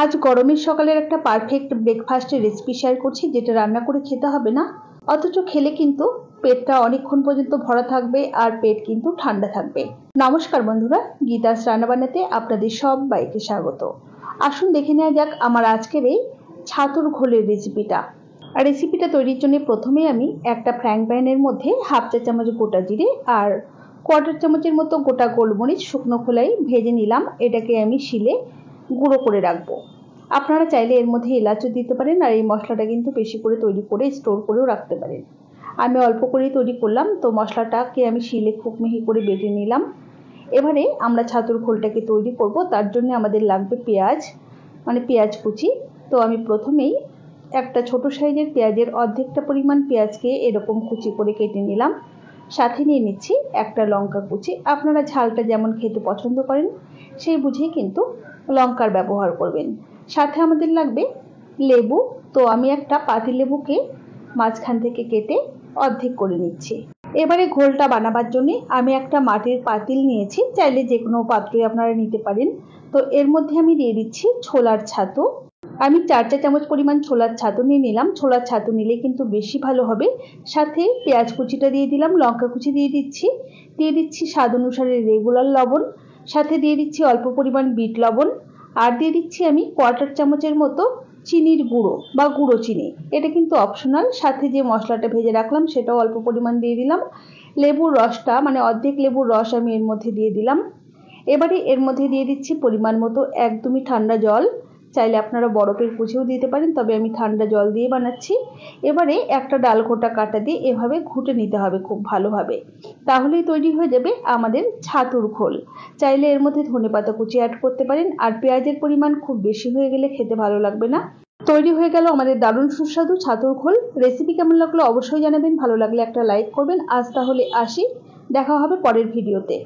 আজ গরমের সকালের একটা পারফেক্ট ব্রেকফাস্টের রেসিপি শেয়ার করছি, যেটা রান্না করে খেতে হবে না, অথচ খেলে কিন্তু পেটটা অনেকক্ষণ পর্যন্ত ভরা থাকবে আর পেট কিন্তু ঠান্ডা থাকবে। নমস্কার বন্ধুরা, গীতাস রান্নাবান্নাতে আপনাদের সবাইকে স্বাগত। আসুন দেখে নেওয়া যাক আমার আজকের এই ছাতুর ঘোলের রেসিপিটা। আর রেসিপিটা তৈরির জন্য প্রথমে আমি একটা ফ্রাইং প্যানের মধ্যে হাফ চা চামচ গোটা জিরে আর কোয়ার্টার চামচের মতো গোটা গোলমরিচ শুকনো খোলাই ভেজে নিলাম। এটাকে আমি শিলে গুঁড়ো করে রাখবো। আপনারা চাইলে এর মধ্যে এলাচও দিতে পারেন, আর এই মশলাটা কিন্তু বেশি করে তৈরি করে স্টোর করেও রাখতে পারেন। আমি অল্প করেই তৈরি করলাম, তো মশলাটাকে আমি শিলে খুব মিহি করে বেটে নিলাম। এবারে আমরা ছাতুর ঘোলটাকে তৈরি করব, তার জন্য আমাদের লাগবে পেঁয়াজ, মানে পেঁয়াজ কুচি। তো আমি প্রথমেই একটা ছোট সাইজের পেঁয়াজের অর্ধেকটা পরিমাণ পেঁয়াজকে এরকম কুচি করে কেটে নিলাম। সাথে নিয়ে নিচ্ছি একটা লঙ্কা কুচি। আপনারা ঝালটা যেমন খেতে পছন্দ করেন সেই বুঝেই কিন্তু লঙ্কার ব্যবহার করবেন। সাথে আমাদের লাগবে লেবু। তো আমি একটা পাতিলেবুকে মাঝখান থেকে কেটে অর্ধেক করে নিচ্ছি। এবারে ঘোলটা বানাবার জন্য আমি একটা মাটির পাতিল নিয়েছি, চাইলে যে কোনো পাত্রই আপনারা নিতে পারেন। তো এর মধ্যে আমি দিয়ে দিচ্ছি ছোলার ছাতু। আমি 4 চা চামচ পরিমাণ ছোলার ছাতু নিয়ে নিলাম। ছোলার ছাতু নিলে কিন্তু বেশি ভালো হবে। সাথে পেঁয়াজ কুচিটা দিয়ে দিলাম, লঙ্কা কুচি দিয়ে দিচ্ছি স্বাদ অনুসারে রেগুলার লবণ, সাথে দিয়ে দিচ্ছি অল্প পরিমাণ বিট লবণ, আর দিয়ে দিচ্ছি আমি কোয়ার্টার চামচের মতো চিনির গুঁড়ো বা গুঁড়ো চিনি। এটা কিন্তু অপশনাল। সাথে যে মশলাটা ভেজে রাখলাম সেটাও অল্প পরিমাণ দিয়ে দিলাম। লেবুর রসটা, মানে অর্ধেক লেবুর রস আমি এর মধ্যে দিয়ে দিলাম। এবারে এর মধ্যে দিয়ে দিচ্ছি পরিমাণ মতো একদমই ঠান্ডা জল। চাইলে আপনারা বরফের কুচিও দিতে পারেন, তবে আমি ঠান্ডা জল দিয়ে বানাচ্ছি। এবারে একটা ডাল ঘোটা কাঁটা দিয়ে এভাবে ঘুটে নিতে হবে খুব ভালোভাবে, তাহলেই তৈরি হয়ে যাবে আমাদের ছাতুর ঘোল। চাইলে এর মধ্যে ধনেপাতা কুচি অ্যাড করতে পারেন, আর পেঁয়াজের পরিমাণ খুব বেশি হয়ে গেলে খেতে ভালো লাগবে না। তৈরি হয়ে গেল আমাদের দারুণ সুস্বাদু ছাতুর ঘোল। রেসিপি কেমন লাগলো অবশ্যই জানাবেন, ভালো লাগলে একটা লাইক করবেন। আজ তাহলে আসি, দেখা হবে পরের ভিডিওতে।